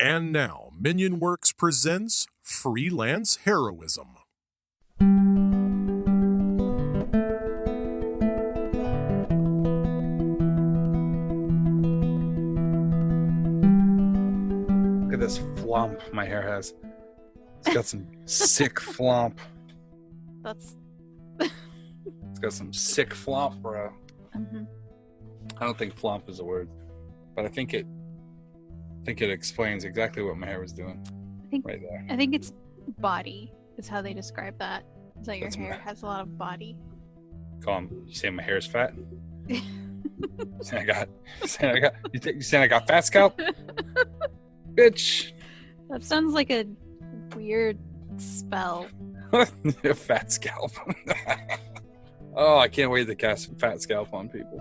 And now, Minion Works presents Freelance Heroism. Look at this flump my hair has. It's got some sick flump. That's... It's got some sick flump, bro. Mm-hmm. I don't think flump is a word, but I think it explains exactly what my hair was doing. Right there. I think it's body is how they describe that. Is that your That's hair has a lot of body. You saying my hair's fat? You saying I got fat scalp? Bitch. That sounds like a weird spell. Fat scalp. Oh, I can't wait to cast fat scalp on people.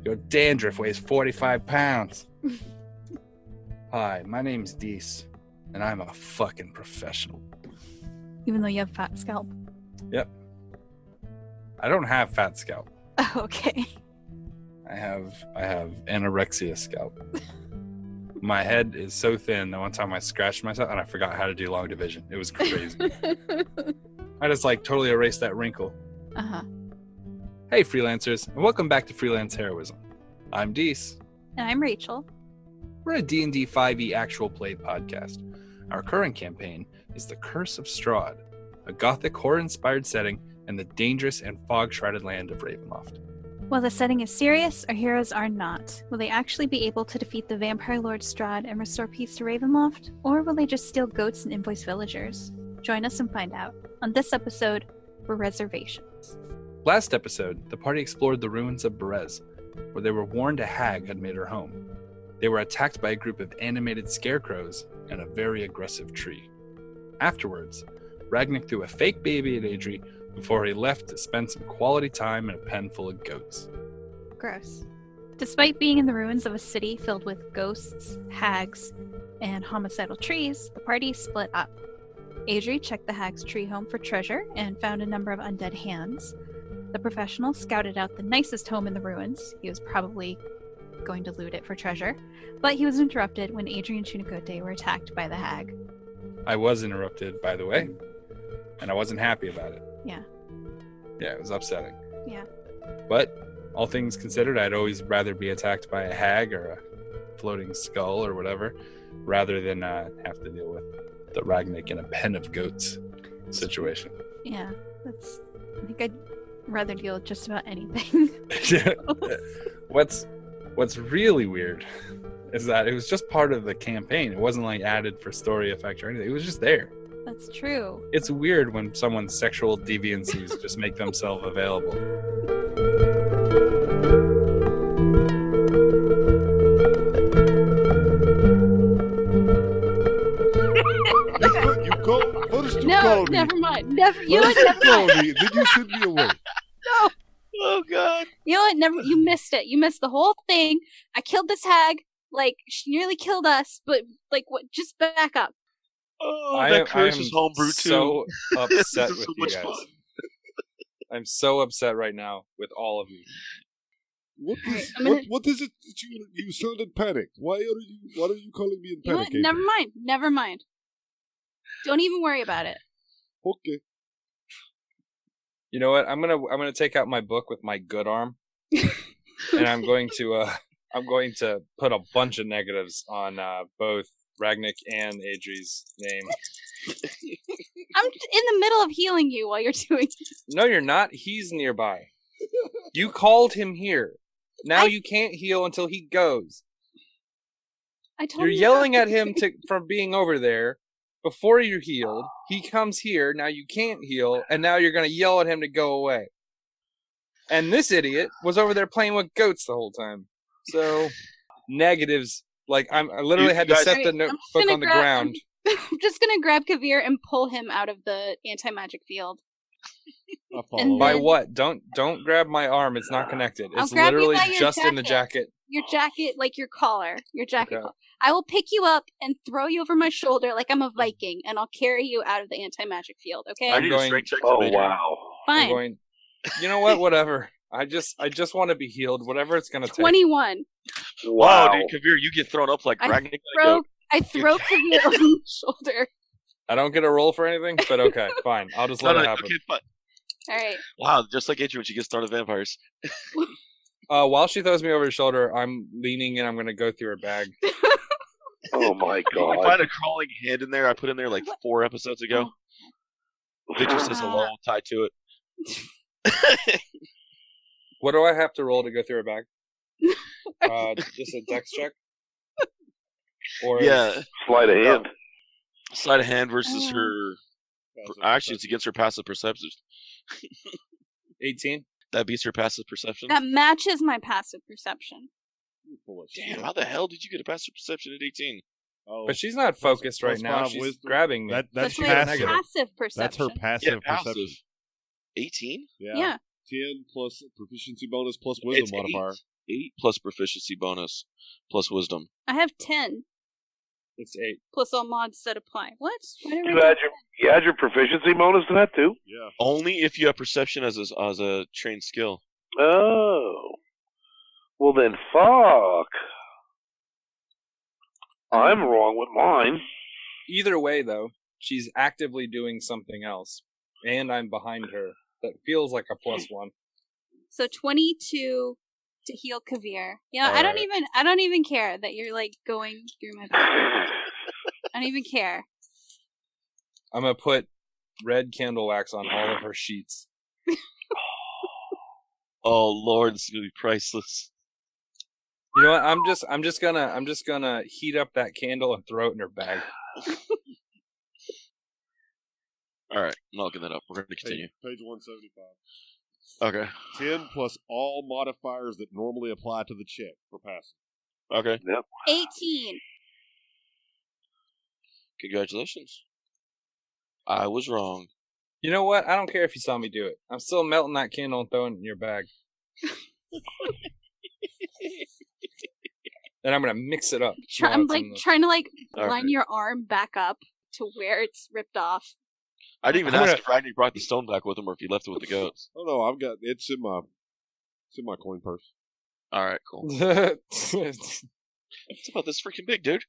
Your dandruff weighs 45 pounds. Hi, my name's Deese, and I'm a fucking professional. Even though you have fat scalp. Yep. I don't have fat scalp. Oh, okay. I have anorexia scalp. My head is so thin that one time I scratched myself and I forgot how to do long division. It was crazy. I just totally erased that wrinkle. Uh-huh. Hey freelancers, and welcome back to Freelance Heroism. I'm Deese. And I'm Rachel. We're a D&D 5e actual play podcast. Our current campaign is The Curse of Strahd, a gothic horror-inspired setting in the dangerous and fog-shrouded land of Ravenloft. While the setting is serious, our heroes are not. Will they actually be able to defeat the vampire lord Strahd and restore peace to Ravenloft? Or will they just steal goats and invoice villagers? Join us and find out. On this episode, Berezervations. Last episode, the party explored the ruins of Berez, where they were warned a hag had made her home. They were attacked by a group of animated scarecrows and a very aggressive tree. Afterwards, Ragnik threw a fake baby at Adri before he left to spend some quality time in a pen full of goats. Gross. Despite being in the ruins of a city filled with ghosts, hags, and homicidal trees, the party split up. Adri checked the hag's tree home for treasure and found a number of undead hands. The professional scouted out the nicest home in the ruins. He was probably going to loot it for treasure, but he was interrupted when Adri and Chunikote were attacked by the hag. I was interrupted, by the way, and I wasn't happy about it. Yeah. Yeah, it was upsetting. Yeah. But, all things considered, I'd always rather be attacked by a hag or a floating skull or whatever, rather than have to deal with the Ragnik in a pen of goats situation. Yeah, I think I'd rather deal with just about anything. What's really weird is that it was just part of the campaign. It wasn't added for story effect or anything. It was just there. That's true. It's weird when someone's sexual deviancies just make themselves available. You called first. You No, called me. never mind. Never. You know First what? you Never called mind. me. Then you sent me away. No. Oh God. You know what? Never. You missed it. You missed the whole thing. I killed this hag. She nearly killed us. But what? Just back up. Oh, that curse is homebrew too. So upset This is with so you much guys. fun. I'm so upset right now with all of you. What is it that you sounded panicked? Why are you calling me in You know what? panic? Never mind. Never mind. Don't even worry about it. Okay. You know what? I'm gonna take out my book with my good arm, and I'm going to put a bunch of negatives on both Ragnik and Adri's name. I'm in the middle of healing you while you're doing it. No, you're not. He's nearby. You called him here. Now you can't heal until he goes. I told You're you yelling not at him for being over there before you're healed. He comes here. Now you can't heal, and now you're gonna yell at him to go away. And this idiot was over there playing with goats the whole time. So negatives. I literally had to set the notebook on the ground. I'm just gonna grab Kavir and pull him out of the anti-magic field. And By then- what? Don't grab my arm. It's not connected. I'll It's grab you literally by your just in the jacket. Your jacket, your collar. Your jacket Okay. collar. I will pick you up and throw you over my shoulder like I'm a Viking, and I'll carry you out of the anti-magic field, okay? I need a strength check. Oh wow. Fine. I'm going. You know what? Whatever. I just want to be healed. Whatever it's gonna take. 21. Wow. Wow, dude, Kavir, you get thrown up like Ragnar. I throw Kavir over the shoulder. I don't get a roll for anything, but okay, fine. I'll just let it happen. Okay, fine. All right. Wow, just like Adrian when she gets thrown to vampires. While she throws me over the shoulder, I'm leaning and I'm going to go through her bag. Oh my You god. can find a crawling hand in there. I put in there like 4 episodes ago. Victor says hello, tied to it. What do I have to roll to go through her bag? Just a dex check? Or Yeah. Sleight of hand. Sleight of hand versus her. Actually, it's against her passive perception. 18? That beats her passive perception. That matches my passive perception. Damn, how the hell did you get a passive perception at 18? Oh, But she's not focused right plus now. 5 She's wisdom. grabbing me. That's my passive. passive perception. That's her passive passive. perception. 18? Yeah. 10 plus proficiency bonus plus wisdom It's modifier. 8 plus proficiency bonus plus wisdom. I have 10 It's 8. plus all mods that apply. What? Why did I You write add your proficiency bonus to that too? Yeah. Only if you have perception as a trained skill. Oh. Well then, fuck. I'm wrong with mine. Either way, though, she's actively doing something else. And I'm behind her. That feels like a +1. So 22 to heal Kavir. Yeah, All I don't right. even care that you're like going through my back. I don't even care. I'm going to put red candle wax on all of her sheets. Oh Lord, this is gonna be priceless. You know what? I'm just gonna heat up that candle and throw it in her bag. All right, I'm not looking that up. We're gonna continue. Page 175. Okay. 10 plus all modifiers that normally apply to the check for passive. Okay. 18. Congratulations. I was wrong. You know what? I don't care if you saw me do it. I'm still melting that candle and throwing it in your bag. And I'm gonna mix it up. I'm like trying to like All line right. your arm back up to where it's ripped off. I didn't even I'm ask gonna- if Ragnar brought the stone back with him or if he left it with the goats. Oh no, I've got it's in my coin purse. All right, cool. That's It's about this freaking big, dude.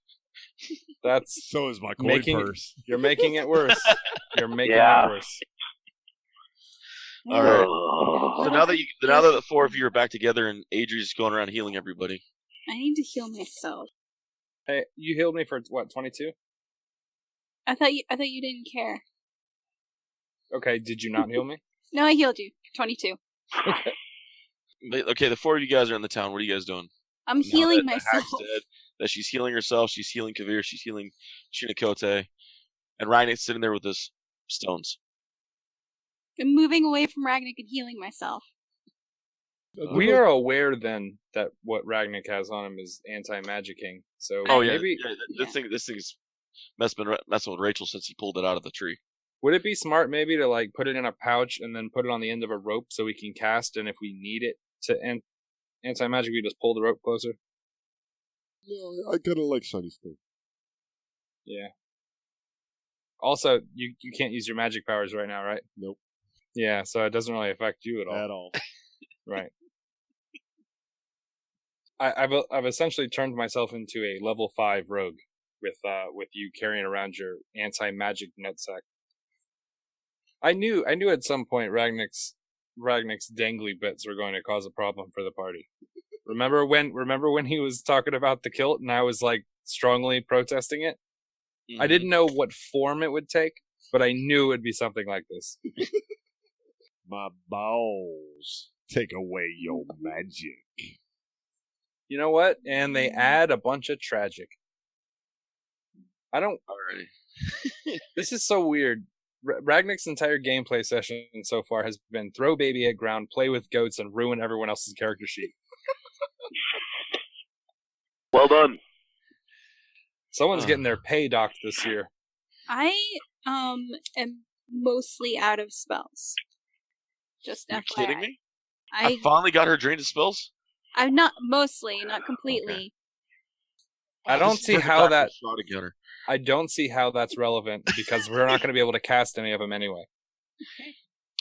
So is my coin Making- purse. You're making it worse. You're making Yeah. it worse. All right. Oh. So now that the 4 of you are back together and Adri's going around healing everybody. I need to heal myself. Hey, you healed me for what? 22? I thought you didn't care. Okay. Did you not heal me? No, I healed you. 22. Okay, the 4 of you guys are in the town. What are you guys doing? I'm Now healing that the myself. hag's dead, that she's healing herself, she's healing Kavir, she's healing Shinikote, and Ryan's sitting there with his stones. I'm moving away from Ragnar and healing myself. We are aware then that what Ragnik has on him is anti-magicking. So Oh yeah, maybe this thing's messing with Rachel since he pulled it out of the tree. would it be smart maybe to like put it in a pouch and then put it on the end of a rope so we can cast, and if we need it to anti-magic, we just pull the rope closer? No, I kind of like shiny stuff. Yeah. Also, you can't use your magic powers right now, right? Nope. Yeah, so it doesn't really affect you at all. At all. Right. I've essentially turned myself into a level 5 rogue with you carrying around your anti-magic nutsack. I knew at some point Ragnik's dangly bits were going to cause a problem for the party. Remember when he was talking about the kilt and I was like strongly protesting it? I didn't know what form it would take, but I knew it would be something like this. My balls take away your magic. You know what? And they add a bunch of tragic. I don't. Alrighty. This is so weird. Ragnik's entire gameplay session so far has been throw baby at ground, play with goats, and ruin everyone else's character sheet. Well done. Someone's getting their pay docked this year. I am mostly out of spells. Just You're FYI. kidding me? I I finally got her drained of spells. I'm not mostly, not completely. I don't This is see like a how doctor's that. shot to get her. I don't see how that's relevant because we're not going to be able to cast any of them anyway.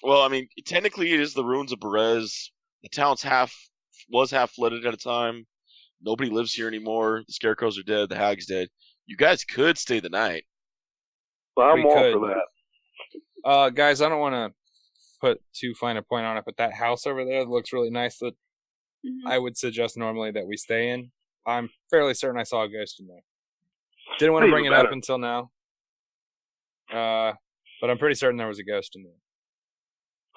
Well, I mean, technically it is the ruins of Berez. The town's was half flooded at a time, nobody lives here anymore. The scarecrows are dead. The hag's dead. You guys could stay the night. Well, I'm We all could. for that. Guys, I don't want to put too fine a point on it, but that house over there looks really nice that I would suggest normally that we stay in. I'm fairly certain I saw a ghost in there. Didn't want to bring it up until now. But I'm pretty certain there was a ghost in there.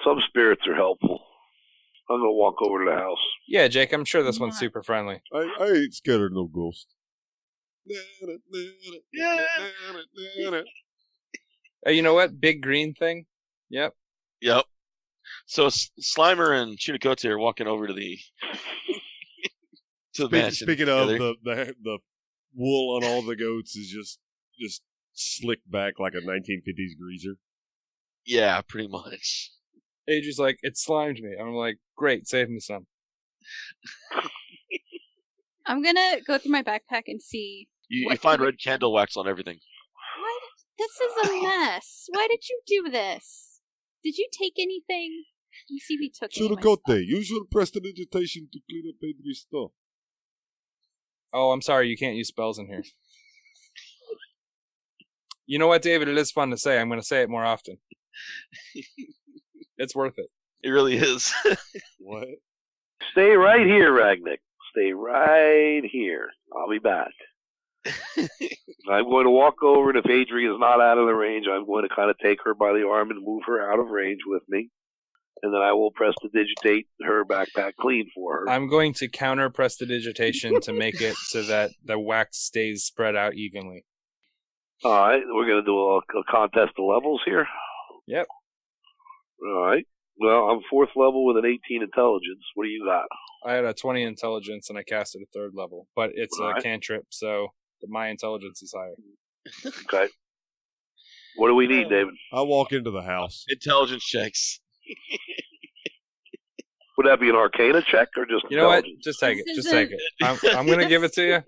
Some spirits are helpful. I'm going to walk over to the house. Yeah, Jake, I'm sure this one's super friendly. I ain't scared of no ghost. You know what? Big green thing? Yep. Yep. So Slimer and Chunicote are walking over to the mansion. Speaking of, together. the wool on all the goats is just slicked back like a 1950s greaser. Yeah, pretty much. Adri's like, it slimed me. I'm like, great, save me some. I'm gonna go through my backpack and see. You find red candle wax on everything. This is a mess. Why did you do this? Did you take anything? You see, we took any of my stuff. Chunicote, use your prestidigitation to clean up Adri's stuff. Oh, I'm sorry, you can't use spells in here. You know what, David? It is fun to say. I'm going to say it more often. It's worth it. It really is. What? Stay right here, Ragnick. Stay right here. I'll be back. I'm going to walk over, and if Adri is not out of the range, I'm going to kind of take her by the arm and move her out of range with me. And then I will prestidigitate her backpack clean for her. I'm going to counter prestidigitation to make it so that the wax stays spread out evenly. All right, we're going to do a contest of levels here. Yep. All right. Well, I'm 4th level with an 18 intelligence. What do you got? I had a 20 intelligence, and I casted a 3rd level. But it's All a right. cantrip, so my intelligence is higher. Okay. What do we need, David? I walk into the house. Intelligence checks. Would that be an Arcana check or just You know what? intelligence? Just take it. This Just take it. I'm going to give it to you.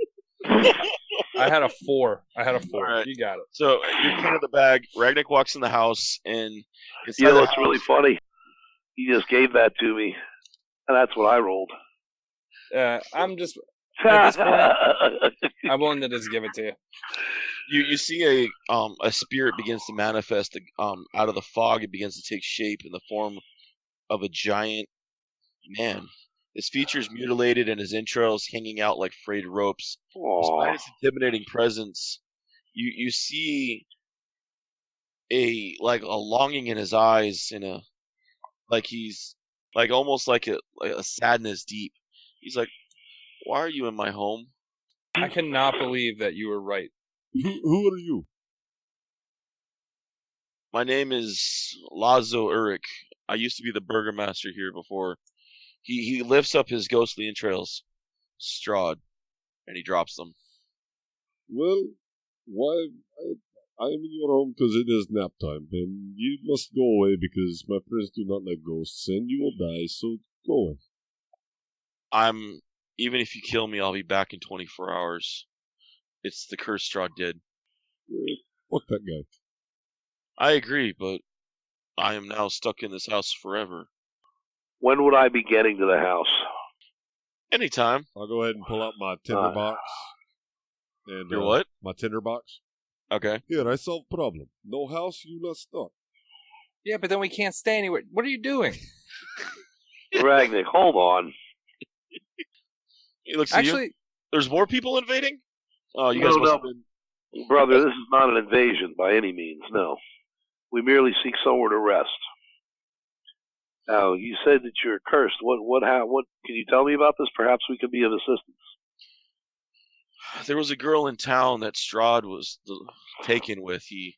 I had a 4. All right. You got it. So you're cleaning the bag. Ragnick walks in the house, and inside You know the what's house, really funny? He just gave that to me, and that's what I rolled. I'm just... At this point, I'm willing to just give it to you. You see a spirit begins to manifest out of the fog. It begins to take shape in the form of a giant man. His features mutilated and his entrails hanging out like frayed ropes. Despite Aw. his intimidating presence, you see a longing in his eyes, he's almost like a sadness deep. He's like, "Why are you in my home?" I cannot believe that you were right. Who are you? My name is Lazo Uric. I used to be the burgomaster here before. He lifts up his ghostly entrails, Strahd, and he drops them. Well, why? I'm in your home because it is nap time, and you must go away because my friends do not like ghosts, and you will die, so go away. Even if you kill me, I'll be back in 24 hours. It's the curse Strahd did. Fuck that guy. I agree, but I am now stuck in this house forever. When would I be getting to the house? Anytime. I'll go ahead and pull out my tinder box. And Your what? My tinder box. Okay. Here, I solved problem. No house, you not stuck. Yeah, but then we can't stay anywhere. What are you doing? Ragnick, hold on. He looks at you. Actually, There's more people invading? Oh, you No, guys must no. have been... Brother, this is not an invasion by any means, no. We merely seek somewhere to rest. Now, you said that you're cursed. What, can you tell me about this? Perhaps we can be of assistance. There was a girl in town that Strahd was taken with. He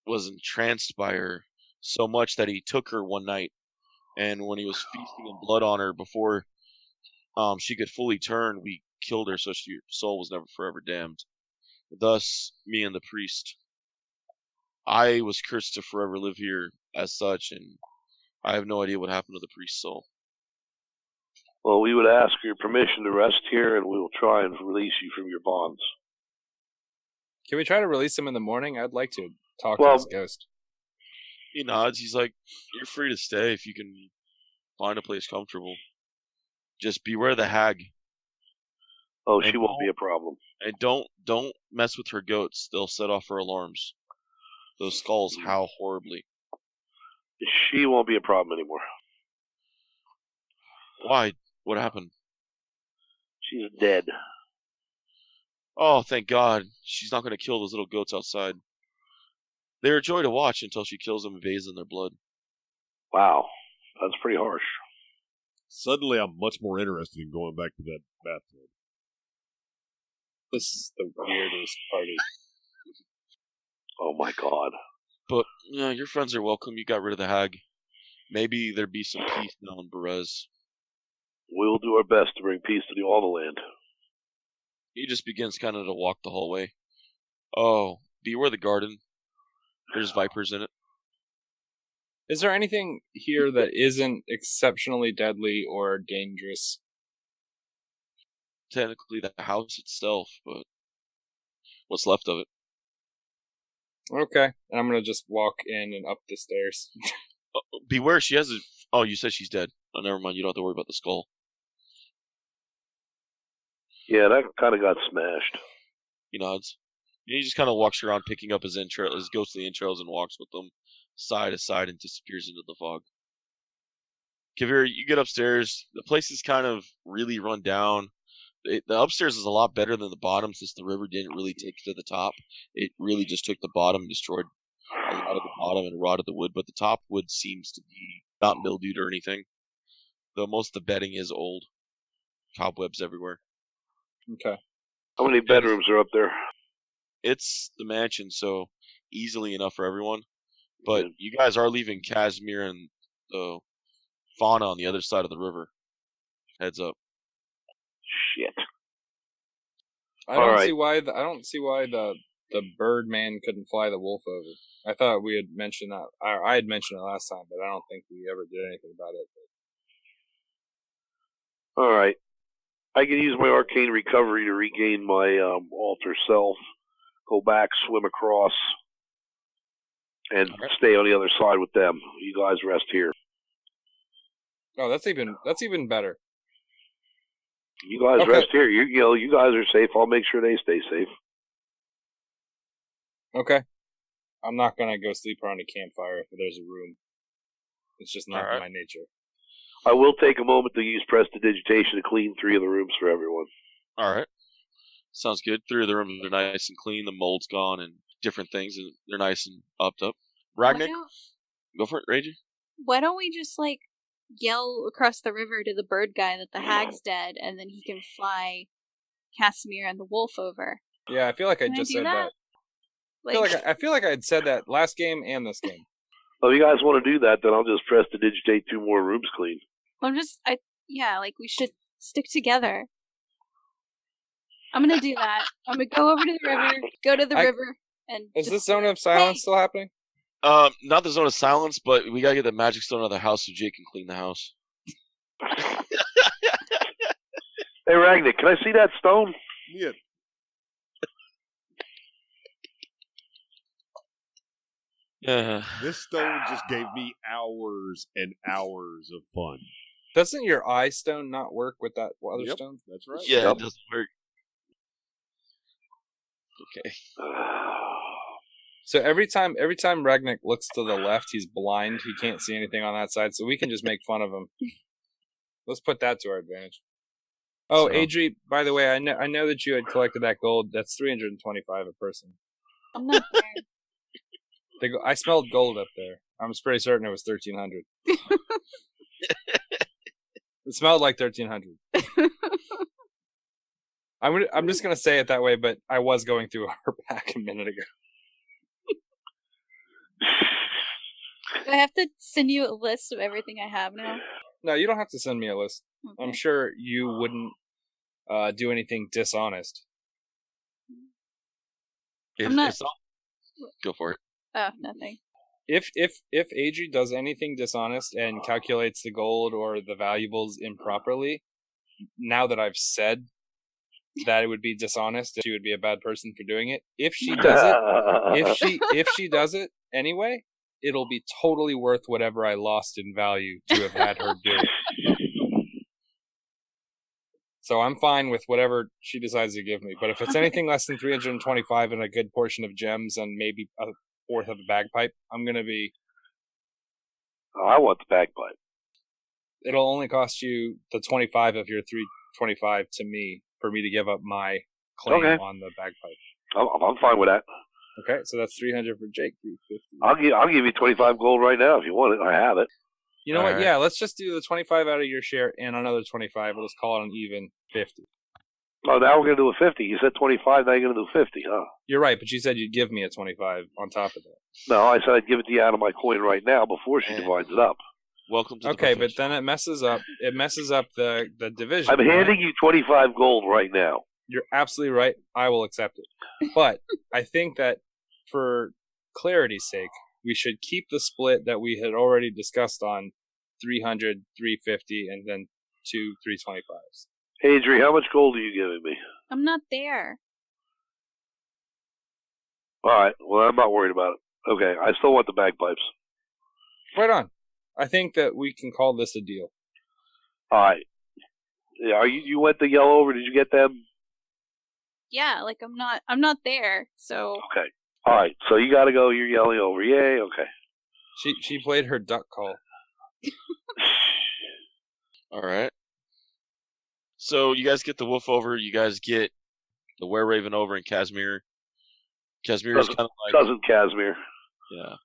was entranced by her so much that he took her one night, and when he was feasting in blood on her before she could fully turn, we killed her so her soul was never forever damned. Thus, me and the priest. I was cursed to forever live here as such, and I have no idea what happened to the priest's soul. Well, we would ask for your permission to rest here, and we will try and release you from your bonds. can we try to release him in the morning? I'd like to talk Well- to this ghost. He nods. He's like, "You're free to stay if you can find a place comfortable. Just beware the hag. Oh, And she won't be a problem. And don't mess with her goats. They'll set off her alarms. Those skulls howl horribly. She won't be a problem anymore. Why? What happened? She's dead. Oh, thank God. She's not going to kill those little goats outside. They're a joy to watch until she kills them and bathes in their blood. Wow, that's pretty harsh. Suddenly, I'm much more interested in going back to that bathtub. This is the weirdest party. Oh my God. But, yeah, your friends are welcome. You got rid of the hag. Maybe there'd be some peace now in Berez. We'll do our best to bring peace to all the land. He just begins kind of to walk the hallway. Oh, beware the garden. There's vipers in it. Is there anything here that isn't exceptionally deadly or dangerous? Technically the house itself, but what's left of it. Okay, and I'm gonna just walk in and up the stairs. Beware, she has a... Oh, you said she's dead. Oh, never mind. You don't have to worry about the skull. Yeah, that kind of got smashed. He nods. And he just kind of walks around picking up his ghostly entrails and walks with them side to side and disappears into the fog. Kavir, you get upstairs. The place is kind of really run down. The upstairs is a lot better than the bottom since the river didn't really take to the top. It really just took the bottom and destroyed a lot of the bottom and rotted the wood, but the top wood seems to be not mildewed or anything. Though most of the bedding is old. Cobwebs everywhere. Okay. How many bedrooms are up there? It's the mansion, so easily enough for everyone. But you guys are leaving Casimir and the fauna on the other side of the river. Heads up. Shit. I don't see why the bird man couldn't fly the wolf over. I thought we had mentioned that. I had mentioned it last time, but I don't think we ever did anything about it. All right. I can use my arcane recovery to regain my alter self, go back, swim across, and stay on the other side with them. You guys rest here. Oh, that's even better. You guys rest here. You guys are safe. I'll make sure they stay safe. Okay. I'm not gonna go sleep around a campfire if there's a room. It's just not my nature. I will take a moment to use prestidigitation to clean 3 of the rooms for everyone. All right. Sounds good. 3 of the rooms are nice and clean. The mold's gone and different things, and they're nice and upped up. Ragnik, go for it, Ragey. Why don't we just, yell across the river to the bird guy that the hag's dead, and then he can fly Casimir and the wolf over? Yeah, I feel like I just said that. I feel like I had said that last game and this game. Well, if you guys want to do that, then I'll just prestidigitate 2 more rooms clean. We should stick together. I'm gonna do that. I'm gonna go over to the river, river, and... Is this Zone of Silence still happening? Not the Zone of Silence, but we gotta get the magic stone out of the house so Jake can clean the house. Hey, Ragnar, can I see that stone? Yeah. This stone just gave me hours and hours of fun. Doesn't your eye stone not work with that other stone? That's right. Yeah, it doesn't work. Okay. So every time Ragnik looks to the left, he's blind. He can't see anything on that side, so we can just make fun of him. Let's put that to our advantage. Oh, Adri, by the way, I know that you had collected that gold. That's 325 a person. I'm not there. I smelled gold up there. I'm pretty certain it was 1,300. It smelled like 1,300. I'm just gonna say it that way, but I was going through her pack a minute ago. Do I have to send you a list of everything I have now? No, you don't have to send me a list. Okay. I'm sure you wouldn't do anything dishonest. Go for it. Oh, nothing. If Adri does anything dishonest and calculates the gold or the valuables improperly, now that I've said that it would be dishonest, she would be a bad person for doing it. If she does it, if she does it anyway, it'll be totally worth whatever I lost in value to have had her do it. So I'm fine with whatever she decides to give me. But if it's anything less than 325 and a good portion of gems and maybe a fourth of a bagpipe, I'm going to be... Oh, I want the bagpipe. It'll only cost you the 25 of your 325 to me for me to give up my claim on the bagpipe. I'm fine with that. Okay, so that's 300 for Jake, 350. I'll give you 25 gold right now if you want it. I have it. You know what? Right. Yeah, let's just do the 25 out of your share and another 25. We'll just call it an even 50. Oh, now we're going to do a 50. You said 25, now you're going to do 50, huh? You're right, but you said you'd give me a 25 on top of that. No, I said I'd give it to you out of my coin right now before she divides it up. Welcome to the Okay, but then it messes up the division. I'm handing you 25 gold right now. You're absolutely right. I will accept it. But I think that for clarity's sake, we should keep the split that we had already discussed on 300, 350, and then 2 325s. Hey, Adri, how much gold are you giving me? I'm not there. All right. Well, I'm not worried about it. Okay. I still want the bagpipes. Right on. I think that we can call this a deal. All right. Yeah, you went to yell over. Did you get them? Yeah, like I'm not there. So okay. All right. So you got to go. You're yelling over. Yay. Okay. She played her duck call. All right. So you guys get the wolf over. You guys get the were-raven over, and Casimir. Casimir is kind of like cousin Casimir. Yeah.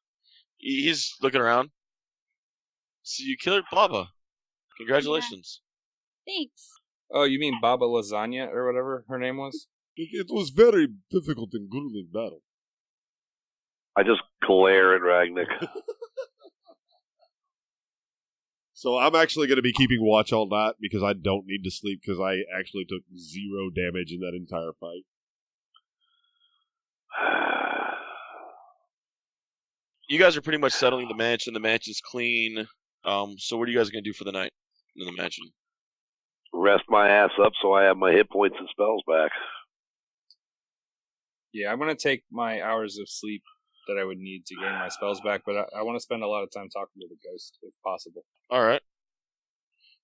He's looking around. So you killed Baba. Congratulations. Yeah. Thanks. Oh, you mean Baba Lasagna or whatever her name was? It was very difficult and grueling battle. I just glare at Ragnick. So I'm actually going to be keeping watch all night because I don't need to sleep because I actually took 0 damage in that entire fight. You guys are pretty much settling the mansion. The mansion's clean. So what are you guys going to do for the night in the mansion? Rest my ass up so I have my hit points and spells back. Yeah, I'm going to take my hours of sleep that I would need to gain my spells back, but I want to spend a lot of time talking to the ghost, if possible. All right.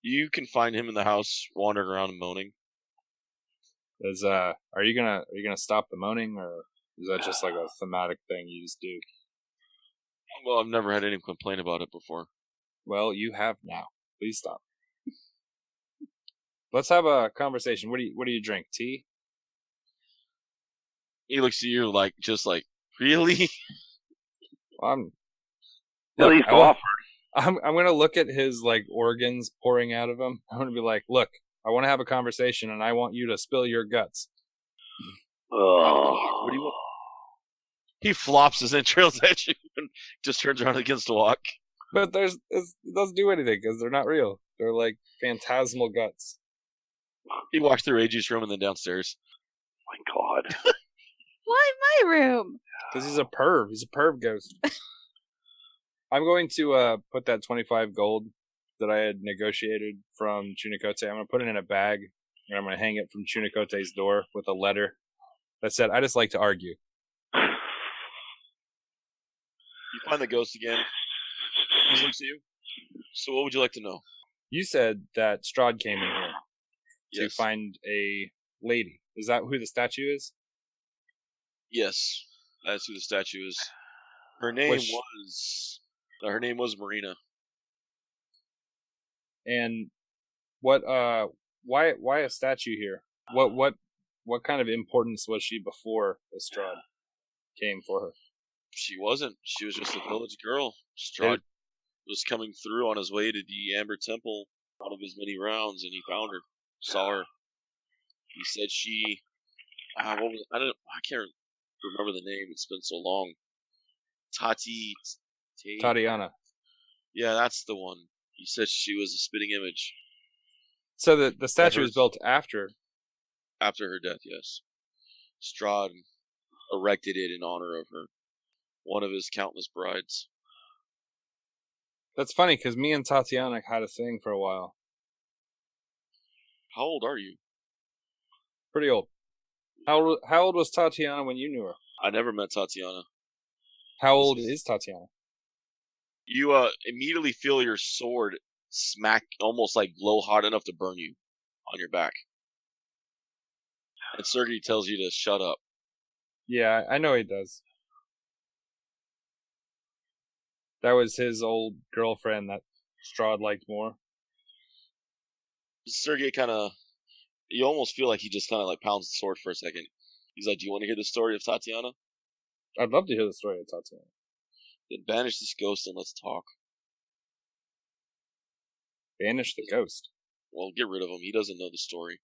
You can find him in the house, wandering around and moaning. Are you gonna stop the moaning, or is that just like a thematic thing you just do? Well, I've never had anyone complain about it before. Well, you have now. Please stop. Let's have a conversation. What do you drink? Tea? He looks at you just like, really? Well, I'm gonna look at his organs pouring out of him. I'm gonna be like, look, I want to have a conversation, and I want you to spill your guts. What do you want? He flops his entrails at you and just turns around against the walk. But it doesn't do anything because they're not real. They're like phantasmal guts. He walks through AG's room and then downstairs. Oh my God. Why my room? Because he's a perv. He's a perv ghost. I'm going to put that 25 gold that I had negotiated from Chunikote. I'm going to put it in a bag, and I'm going to hang it from Chunikote's door with a letter that said, I just like to argue. You find the ghost again. He looks at you. So what would you like to know? You said that Strahd came in here to find a lady. Is that who the statue is? Yes, that's who the statue is. Her name was Marina. And why a statue here? What kind of importance was she before Strahd came for her? She wasn't. She was just a village girl. Strahd was coming through on his way to the Amber Temple, one of his many rounds, and he found her, saw her. He said she, I can't remember the name. It's been so long. Tatiana. Yeah, that's the one. He said she was a spitting image. So the statue was built after her death. Yes, Strahd erected it in honor of her, one of his countless brides. That's funny because me and Tatiana had a thing for a while. How old are you? Pretty old. How old was Tatiana when you knew her? I never met Tatiana. How old is Tatiana? You immediately feel your sword smack, almost like glow hot enough to burn you on your back. And Sergey tells you to shut up. Yeah, I know he does. That was his old girlfriend that Strahd liked more. Sergey kind of, you almost feel like he just kind of like pounds the sword for a second. He's like, "Do you want to hear the story of Tatiana? I'd love to hear the story of Tatiana. Then banish this ghost and let's talk." Banish the ghost. Well, get rid of him. He doesn't know the story.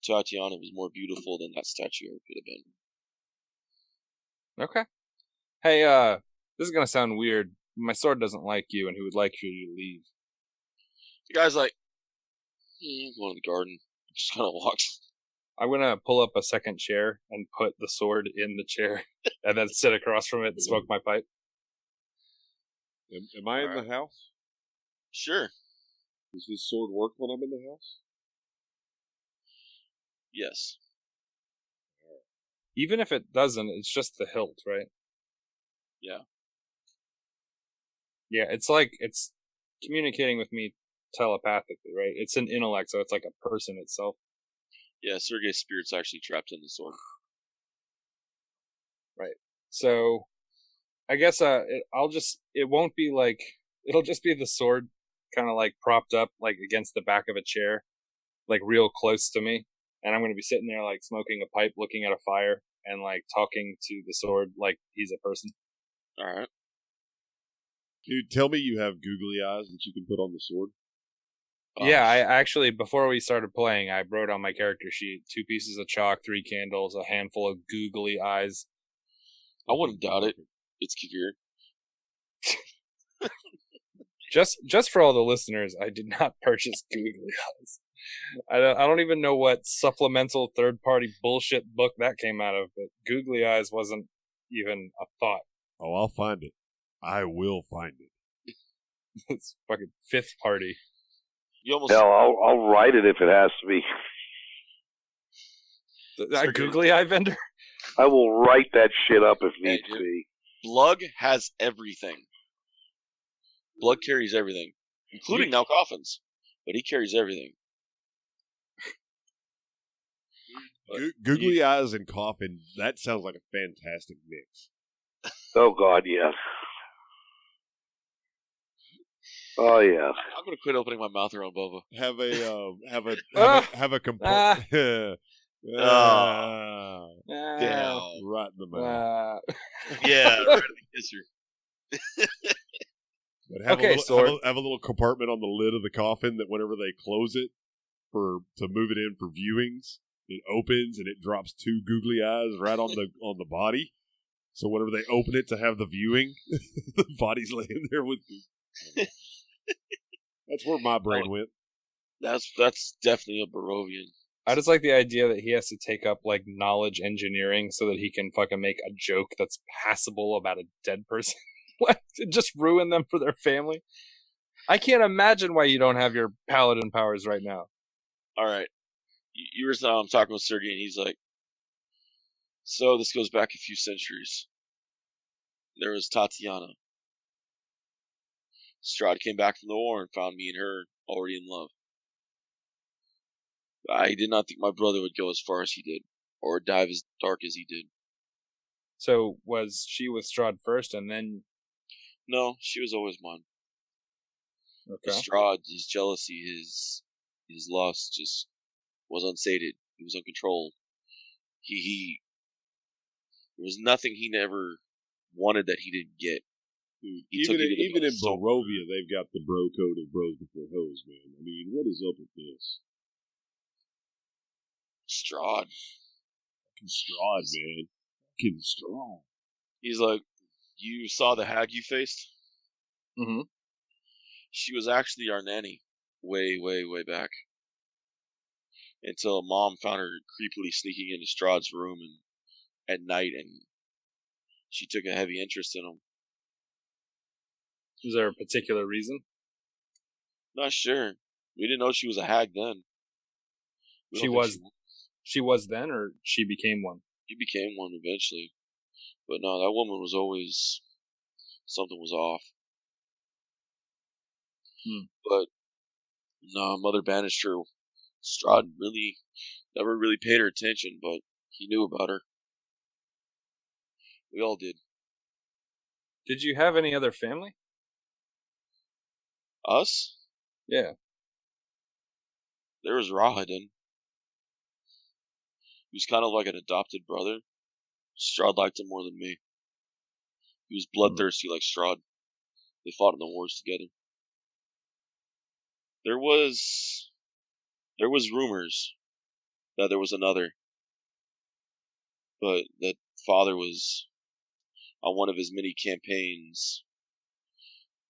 Tatiana was more beautiful than that statue ever could have been. Okay. Hey, this is gonna sound weird. My sword doesn't like you, and he would like you to leave. The guy's like, go in the garden. Just kind of walks. I'm gonna pull up a second chair and put the sword in the chair, and then sit across from it and smoke my pipe. Am I in the house? Sure. Does his sword work when I'm in the house? Yes. Even if it doesn't, it's just the hilt, right? Yeah. Yeah, it's like it's communicating with me telepathically, right? It's an intellect, so it's like a person itself. Yeah, Sergey's spirit's actually trapped in the sword. Right. So, I guess it won't be like, it'll just be the sword kind of like propped up like against the back of a chair, like real close to me. And I'm going to be sitting there like smoking a pipe, looking at a fire, and like talking to the sword like he's a person. All right. Dude, tell me you have googly eyes that you can put on the sword. Yeah, I actually, before we started playing, I wrote on my character sheet 2 pieces of chalk, 3 candles, a handful of googly eyes. I wouldn't doubt it. It's Kavir. Just for all the listeners, I did not purchase googly eyes. I don't even know what supplemental third-party bullshit book that came out of, but googly eyes wasn't even a thought. Oh, I'll find it. I will find it. It's fucking fifth party. You almost. Hell, I'll write it if it has to be. A googly eye vendor? I will write that shit up if needs to be. Blug has everything. Blug carries everything, including now coffins, but he carries everything. Googly eyes and coffin, that sounds like a fantastic mix. Oh, God, yeah. Oh, yeah. I'm going to quit opening my mouth around Boba. Have a compartment. Damn. Right in the mouth. Yeah, right in the kisser. But have a little compartment on the lid of the coffin that whenever they close it to move it in for viewings, it opens and it drops 2 googly eyes right on the body. So whenever they open it to have the viewing, the body's laying there with you. That's where my brain went. That's definitely a Barovian. I just like the idea that he has to take up like knowledge engineering so that he can fucking make a joke that's passable about a dead person. Just ruin them for their family. I can't imagine why you don't have your paladin powers right now. All right, you were talking with Sergey, and he's like, "So this goes back a few centuries. There was Tatiana. Strahd came back from the war and found me and her already in love. I did not think my brother would go as far as he did, or dive as dark as he did. So was she with Strahd first, and then? No, she was always mine. Okay. Strahd, his jealousy, his lust, just was unsated. He was uncontrolled. He there was nothing he never wanted that he didn't get. Even in Barovia, they've got the bro code of bros before hoes, man. I mean, what is up with this? Strahd. Fucking Strahd, man. Fucking Strahd. He's like, you saw the hag you faced? Mm-hmm. She was actually our nanny, way, way, way back. Until Mom found her creepily sneaking into Strahd's room at night, and she took a heavy interest in him. Is there a particular reason? Not sure. We didn't know she was a hag then. She was then, or she became one? She became one eventually. But no, that woman was always... something was off. But no, Mother banished her. Strahd really Never really paid her attention, but he knew about her. We all did. Did you have any other family? Us? Yeah. There was Rahadin. He was kind of like an adopted brother. Strahd liked him more than me. He was bloodthirsty like Strahd. They fought in the wars together. There was rumors that there was another, but that father was on one of his many campaigns.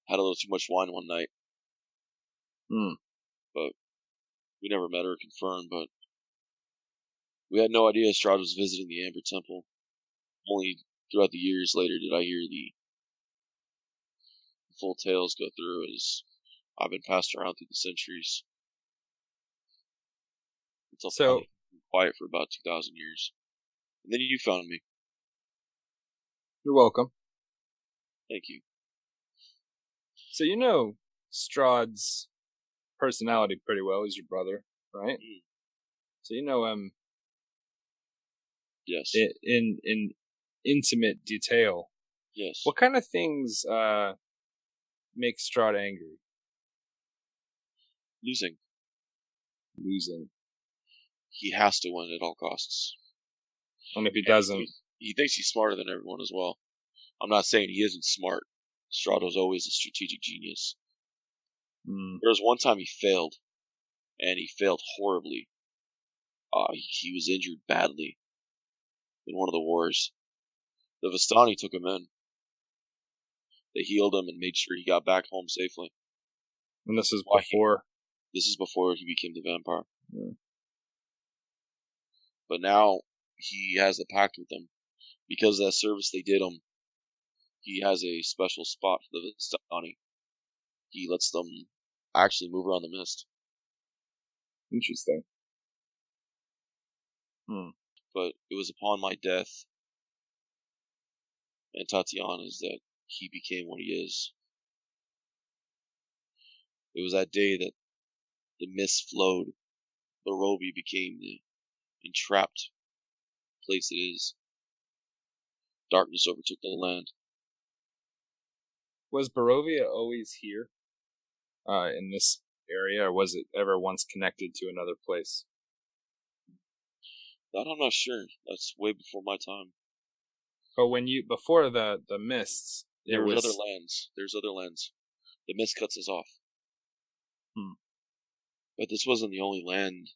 Had a little too much wine one night. But we never met or confirmed, but we had no idea Strahd was visiting the Amber Temple. Only throughout the years later did I hear the full tales go through as I've been passed around through the centuries. Until finally quiet for about 2,000 years. And then you found me. You're welcome. Thank you. So you know Strahd's personality pretty well. He's your brother, right? So you know him. Yes. In intimate detail. Yes. What kind of things make Strahd angry? Losing. He has to win at all costs. And if he doesn't, he thinks he's smarter than everyone as well. I'm not saying he isn't smart. Strahd was always a strategic genius. There was one time he failed, and he failed horribly. He was injured badly in one of the wars. The Vistani took him in. They healed him and made sure he got back home safely. And this is before? This is before he became the vampire. Yeah. But now he has a pact with them. Because of that service they did him, he has a special spot for the Vistani. He lets them actually move around the mist. Interesting. But it was upon my death and Tatiana's that he became what he is. It was that day that the mist flowed. Barovia became the entrapped place it is. Darkness overtook the land. Was Barovia always here in this area, or was it ever once connected to another place? That I'm not sure. That's way before my time. But before the mists, There's other lands. There's other lands. The mist cuts us off. But this wasn't the only land.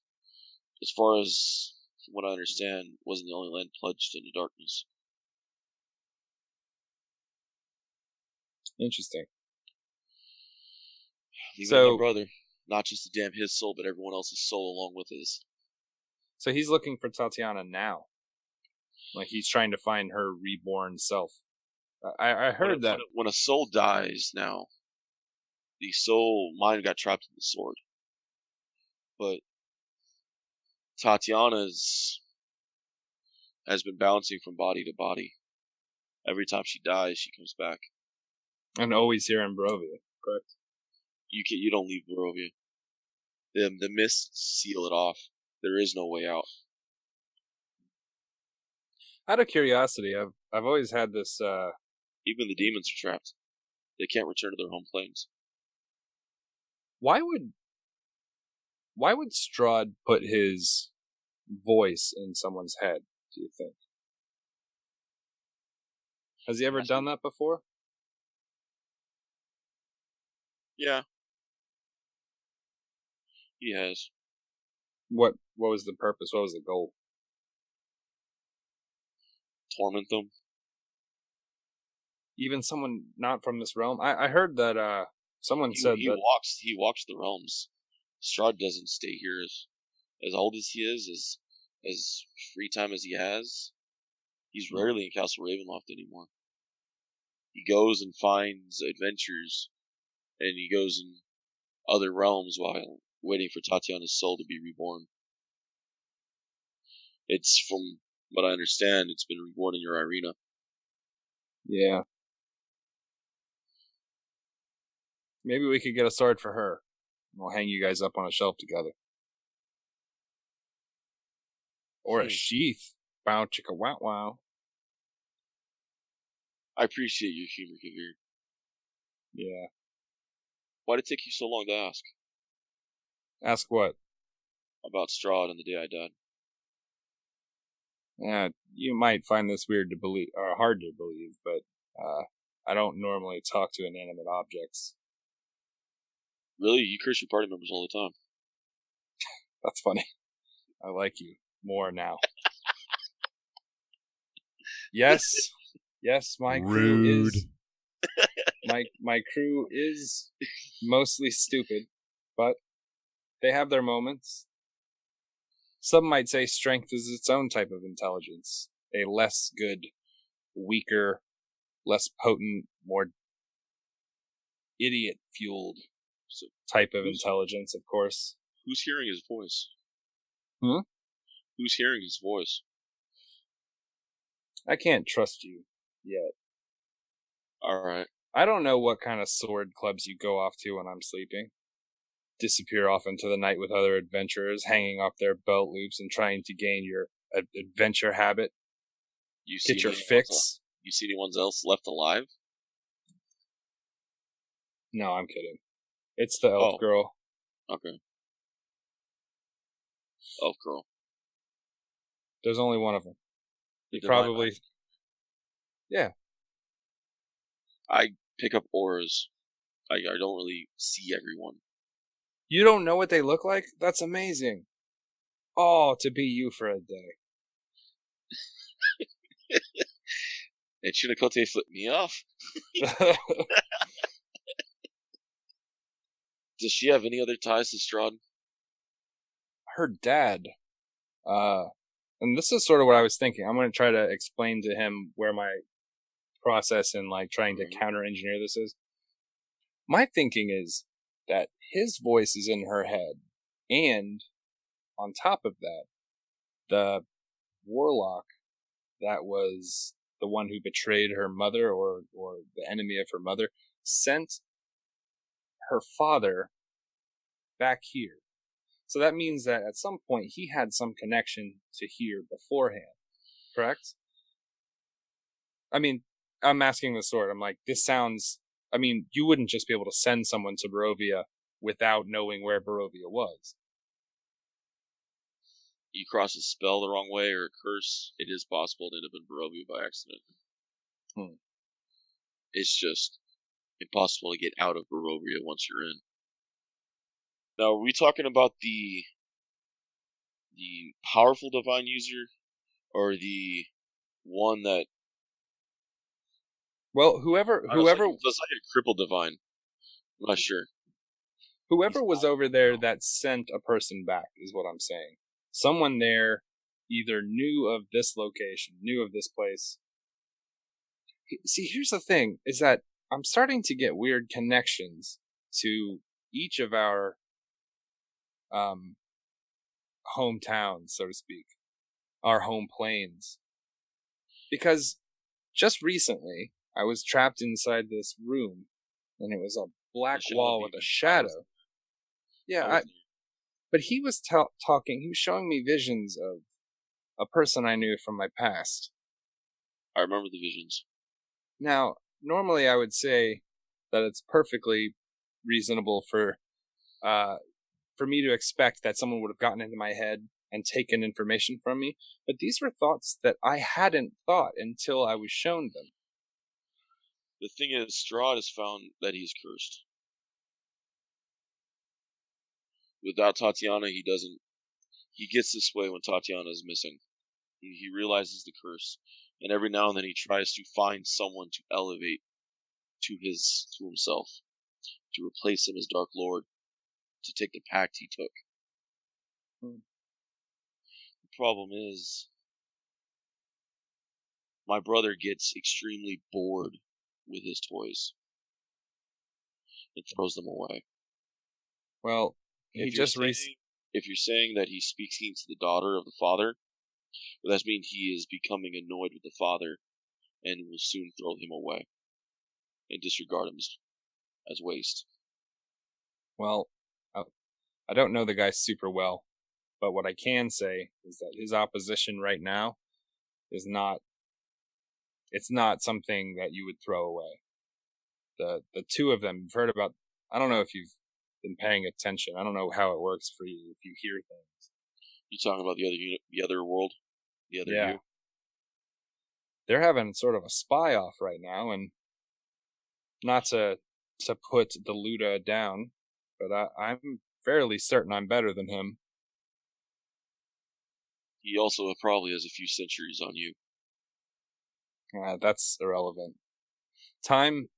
As far as what I understand, wasn't the only land plunged into darkness. Interesting. Even my brother, not just to damn his soul, but everyone else's soul along with his. So he's looking for Tatiana now. Like he's trying to find her reborn self. I heard that when a soul dies now, the soul mine got trapped in the sword. But Tatiana's has been bouncing from body to body. Every time she dies, she comes back. And always here in Barovia, correct? You don't leave Barovia. The mists seal it off. There is no way out. Out of curiosity, I've always had this. Even the demons are trapped. They can't return to their home planes. Why would Strahd put his voice in someone's head? Do you think? Has he ever done that before? Yeah. He has. What was the purpose? What was the goal? Torment them. Even someone not from this realm? I heard that someone said he that he walks the realms. Strahd doesn't stay here as old as he is, as free time as he has. He's rarely in Castle Ravenloft anymore. He goes and finds adventures, and he goes in other realms while waiting for Tatiana's soul to be reborn. It's, from what I understand, it's been reborn in your arena. Yeah. Maybe we could get a sword for her. We'll hang you guys up on a shelf together. Or a sheath. Bow chicka wow wow. I appreciate your humor, Kavir. Yeah. Why did it take you so long to ask Ask what? about Strahd and the day I died? Yeah, you might find this weird to believe, or hard to believe, but I don't normally talk to inanimate objects. Really? You curse your party members all the time. That's funny. I like you more now. Yes, my crew Rude. is my crew is mostly stupid, but they have their moments. Some might say strength is its own type of intelligence, a less good, weaker, less potent, more idiot-fueled type of intelligence, of course. Who's hearing his voice? Hmm? Who's hearing his voice? I can't trust you yet. Alright. I don't know what kind of sword clubs you go off to when I'm sleeping. Disappear off into the night with other adventurers, hanging off their belt loops and trying to gain your adventure habit. Get your fix. You see anyone else left alive? No, I'm kidding. It's the elf girl. Okay. Elf girl. There's only one of them. The You probably... divine. Yeah. I pick up auras. I don't really see everyone. You don't know what they look like? That's amazing. Oh, to be you for a day. And Chinakote flipped me off. Does she have any other ties to Strahd? Her dad. And this is sort of what I was thinking. I'm going to try to explain to him where my process in like trying to counter engineer this is. My thinking is that his voice is in her head, and on top of that, the warlock that was the one who betrayed her mother, or the enemy of her mother, sent her father back here. So that means that at some point he had some connection to here beforehand, correct? I mean, I'm asking the sword. I'm like, this sounds... I mean, you wouldn't just be able to send someone to Barovia without knowing where Barovia was. You cross a spell the wrong way or a curse, it is possible to end up in Barovia by accident. It's just impossible to get out of Barovia once you're in. Now, are we talking about the powerful divine user, or the one that... Well, whoever That's like a crippled divine. I'm not sure. Whoever was over there that sent a person back is what I'm saying. Someone there either knew of this location, knew of this place. See, here's the thing, is that I'm starting to get weird connections to each of our hometowns, so to speak. Our home planes. Because just recently, I was trapped inside this room, and it was a black wall with a shadow. Yeah, but he was talking, he was showing me visions of a person I knew from my past. I remember the visions. Now, normally I would say that it's perfectly reasonable for me to expect that someone would have gotten into my head and taken information from me, but these were thoughts that I hadn't thought until I was shown them. The thing is, Strahd has found that he's cursed. Without Tatiana, he gets this way when Tatiana is missing. He realizes the curse, and every now and then he tries to find someone to elevate to himself, to replace him as Dark Lord, to take the pact he took. The problem is, my brother gets extremely bored with his toys and throws them away. Well, if you're saying that he's speaking to the daughter of the father, well, that means he is becoming annoyed with the father and will soon throw him away and disregard him as waste. Well, I don't know the guy super well, But what I can say is that his opposition right now is not. It's not something that you would throw away. The two of them, you've heard about. I don't know if you've been paying attention. I don't know how it works for you if you hear things. You talking about the other world, the other you? They're having sort of a spy off right now, and not to put the Luda down, but I'm fairly certain I'm better than him. He also probably has a few centuries on you. That's irrelevant. Time.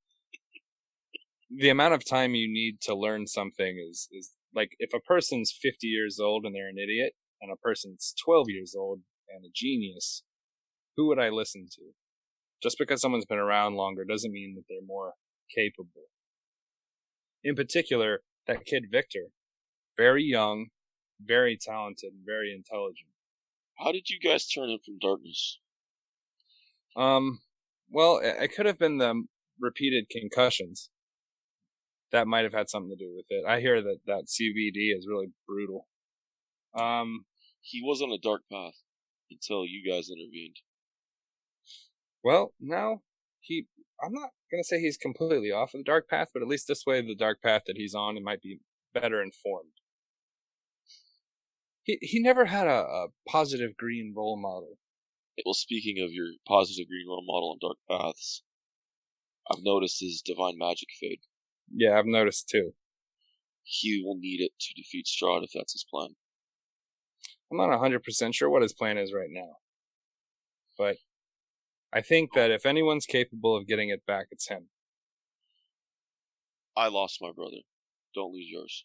The amount of time you need to learn something is like if a person's 50 years old and they're an idiot, and a person's 12 years old and a genius, who would I listen to? Just because someone's been around longer doesn't mean that they're more capable. In particular, that kid Victor, very young, very talented, and very intelligent. How did you guys turn him from darkness? Well, it could have been the repeated concussions. That might have had something to do with it. I hear that CBD is really brutal. He was on a dark path until you guys intervened. Well, now I'm not gonna say he's completely off of the dark path, but at least this way, the dark path that he's on, it might be better informed. He never had a positive green role model. Well, speaking of your positive green role model on dark paths, I've noticed his divine magic fade. Yeah, I've noticed too. He will need it to defeat Strahd if that's his plan. I'm not 100% sure what his plan is right now. But I think that if anyone's capable of getting it back, it's him. I lost my brother. Don't lose yours.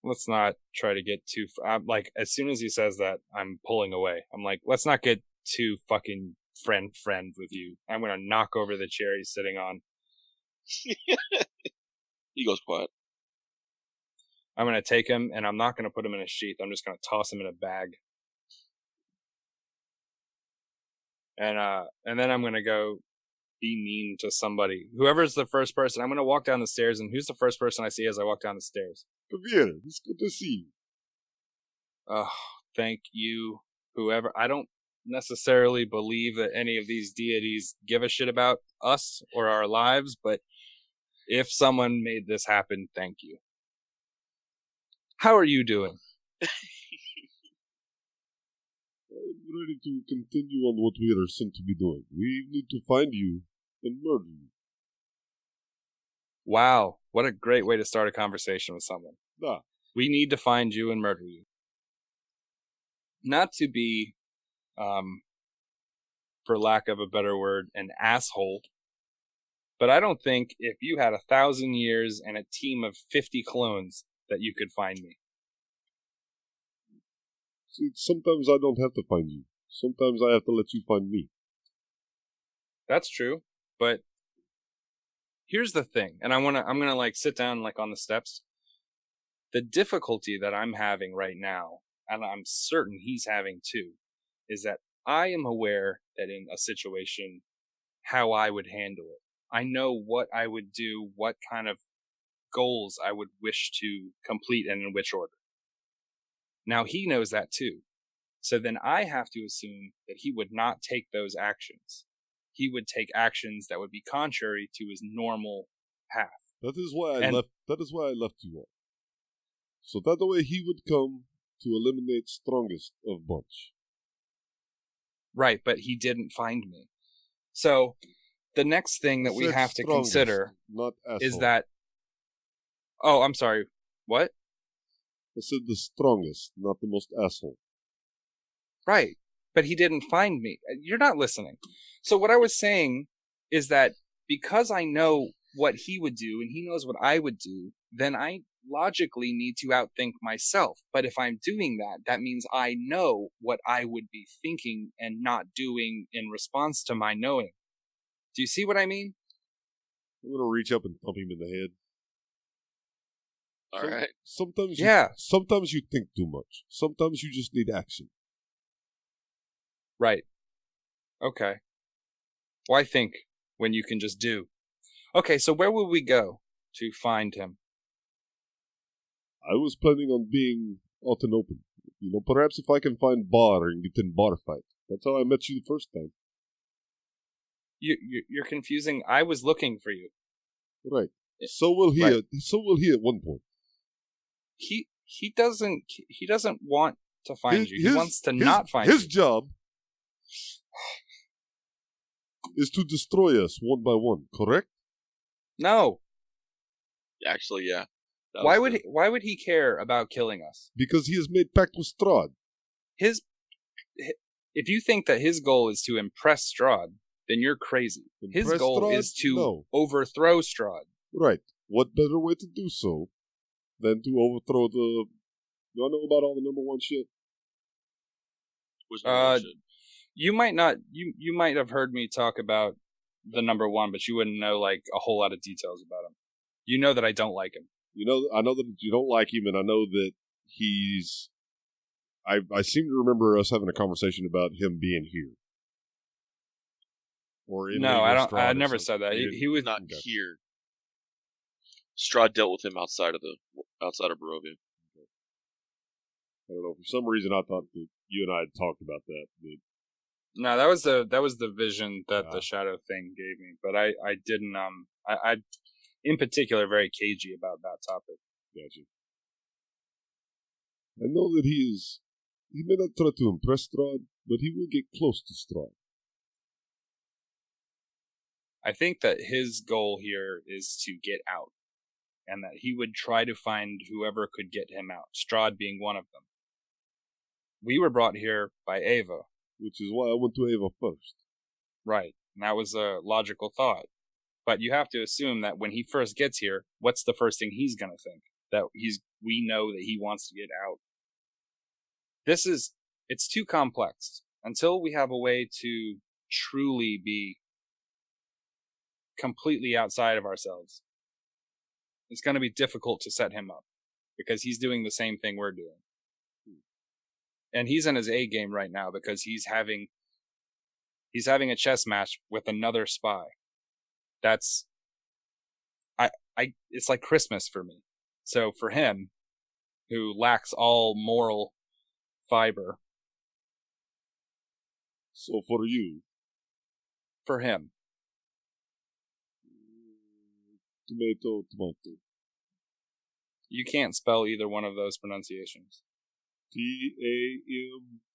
Let's not try to get too... like, as soon as he says that, I'm pulling away. I'm like, let's not get too fucking friend with you. I'm going to knock over the chair he's sitting on. He goes quiet. I'm going to take him, and I'm not going to put him in a sheath. I'm just going to toss him in a bag. And then I'm going to go be mean to somebody. Whoever's the first person, I'm going to walk down the stairs, and who's the first person I see as I walk down the stairs? Javier, it's good to see you. Oh, thank you, whoever. I don't necessarily believe that any of these deities give a shit about us or our lives, but if someone made this happen, thank you. How are you doing? I'm ready to continue on what we are sent to be doing. We need to find you and murder you. Wow, what a great way to start a conversation with someone. Nah. We need to find you and murder you. Not to be, for lack of a better word, an asshole, but I don't think if you had 1,000 years and a team of 50 clones that you could find me. See, sometimes I don't have to find you. Sometimes I have to let you find me. That's true, but here's the thing, and I'm gonna like sit down like on the steps. The difficulty that I'm having right now, and I'm certain he's having too, is that I am aware that in a situation, how I would handle it. I know what I would do, what kind of goals I would wish to complete and in which order. Now he knows that too. So then I have to assume that he would not take those actions. He would take actions that would be contrary to his normal path. That is why I left you all. So that way he would come to eliminate strongest of bunch. Right, but he didn't find me. So the next thing that we have to consider is that... Oh, I'm sorry. What? I said the strongest, not the most asshole. Right, but he didn't find me. You're not listening. So what I was saying is that because I know what he would do and he knows what I would do, then I logically need to outthink myself. But if I'm doing that, that means I know what I would be thinking and not doing in response to my knowing. Do you see what I mean? I'm going to reach up and thump him in the head. All right. Sometimes you think too much. Sometimes you just need action. Right. Okay. Why think when you can just do? Okay, so where will we go to find him? I was planning on being out and open. Perhaps if I can find bar and get in bar fight. That's how I met you the first time. You're confusing. I was looking for you. Right. So will he. Right. So will he at one point. He doesn't want to find you. He wants to not find his you. job is to destroy us one by one. Correct? No. Actually, yeah. Why would he care about killing us? Because he has made pact with Strahd. If you think that his goal is to impress Strahd, then you're crazy. His goal Strahd? is to No. overthrow Strahd. Right. What better way to do so than to overthrow the... You all know about all the number one shit? Which number one shit? You might not. You might have heard me talk about the number one, but you wouldn't know like a whole lot of details about him. You know that I don't like him. I know that you don't like him, and I know that he's... I seem to remember us having a conversation about him being here. Or in No, I don't. I Strahd never or said that. something. He was Not here. Strahd dealt with him outside of Barovia. I don't know. For some reason, I thought that you and I had talked about that. But No, that was the vision that the shadow thing gave me. But I didn't I in particular very cagey about that topic. Gotcha. I know that he may not try to impress Strahd, but he will get close to Strahd. I think that his goal here is to get out, and that he would try to find whoever could get him out, Strahd being one of them. We were brought here by Ava. Which is why I went to Ava first. Right, and that was a logical thought. But you have to assume that when he first gets here, what's the first thing he's going to think? That we know that he wants to get out. It's too complex. Until we have a way to truly be completely outside of ourselves, it's going to be difficult to set him up, because he's doing the same thing we're doing. And he's in his A game right now because he's having a chess match with another spy. That's it's like Christmas for me. So for him, who lacks all moral fiber. So for you. For him. Tomato. You can't spell either one of those pronunciations.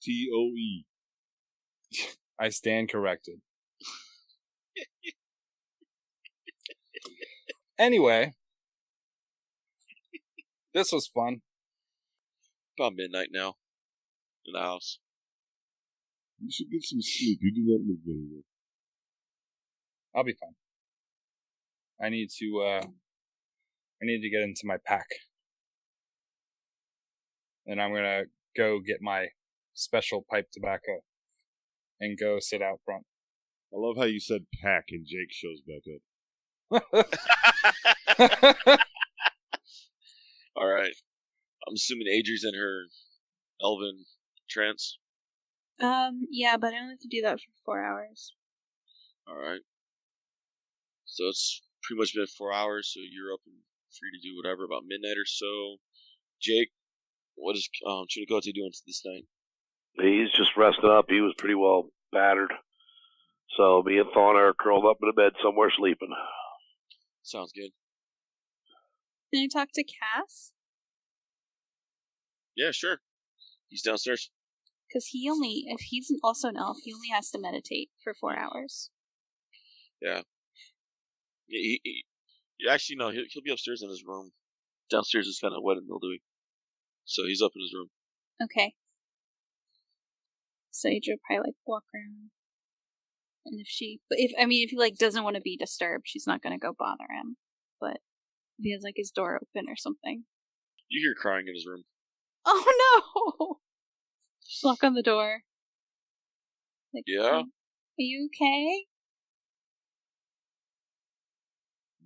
Tamtoe. I stand corrected. Anyway, this was fun. About midnight now. In the house. You should get some sleep. You do not look very well. I'll be fine. I need to get into my pack. And I'm gonna go get my special pipe tobacco and go sit out front. I love how you said pack and Jake shows back up. Alright. I'm assuming Adri's in her elven trance. Yeah, but I only have to do that for 4 hours. Alright. So it's pretty much been 4 hours, so you're up and free to do whatever about midnight or so. Jake, what is Chunicote doing this night? He's just resting up. He was pretty well battered. So me and Thawne are curled up in a bed somewhere sleeping. Sounds good. Can I talk to Cass? Yeah, sure. He's downstairs. Because if he's also an elf, he only has to meditate for 4 hours. Yeah. He actually, no, he'll be upstairs in his room. Downstairs is kind of wet and mildewy. So he's up in his room. Okay. So Adria probably walk around. And if he doesn't want to be disturbed, she's not going to go bother him. But if he has his door open or something. You hear crying in his room. Oh no! Just knock on the door. Yeah? Are you okay?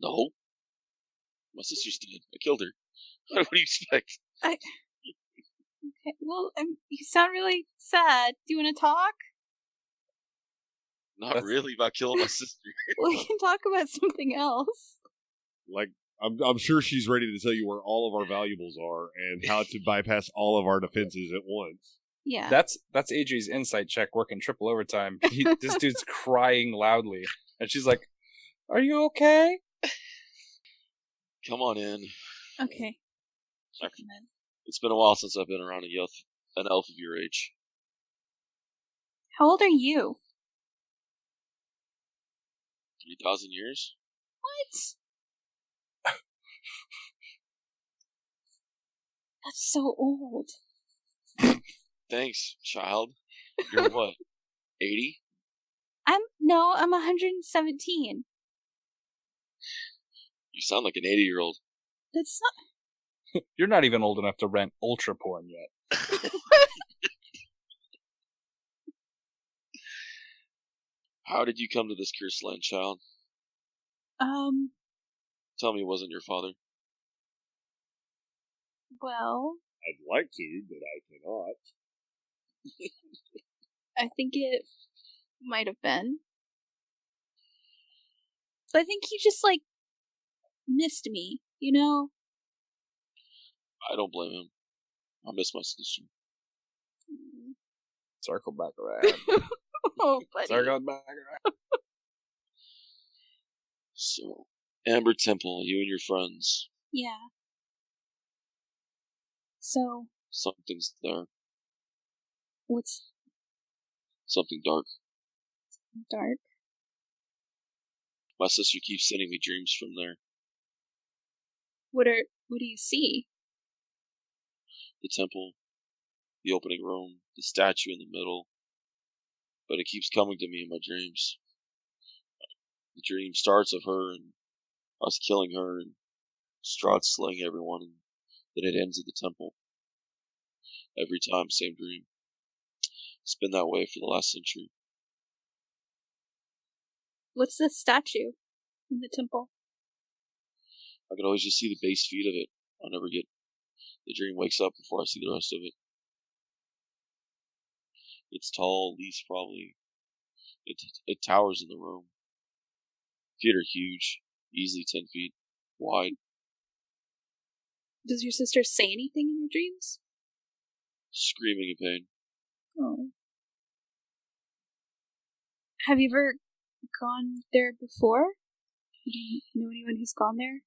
No. My sister's dead. I killed her. What do you expect? Okay, well, you sound really sad. Do you want to talk? Not really about killing my sister. We can talk about something else. Like I'm sure she's ready to tell you where all of our valuables are and how to bypass all of our defenses at once. Yeah. That's Adri's insight check working triple overtime. This dude's crying loudly, and she's like, "Are you okay?" Come on in. Okay. It's been a while since I've been around an elf of your age. How old are you? 3,000 years? What? That's so old. Thanks, child. You're what? 80? I'm 117. You sound like an 80-year-old. That's not. You're not even old enough to rent ultra porn yet. How did you come to this cursed land, child? Tell me it wasn't your father. Well, I'd like to, but I cannot. I think it might have been. But I think he just, missed me, you know? I don't blame him. I miss my sister. Circle back around. Oh, buddy. Circle back around. So, Amber Temple, you and your friends. Yeah. So, Something's there. what's Something dark. dark? My sister keeps sending me dreams from there. What do you see? The temple, the opening room, the statue in the middle. But it keeps coming to me in my dreams. The dream starts of her and us killing her and Strahd slaying everyone, and then it ends at the temple. Every time, same dream. It's been that way for the last century. What's the statue in the temple? I could always just see the base feet of it. I never get... The dream wakes up before I see the rest of it. It's tall, at least probably. It towers in the room. Feet are huge, easily 10 feet wide. Does your sister say anything in your dreams? Screaming in pain. Oh. Have you ever gone there before? Do you know anyone who's gone there?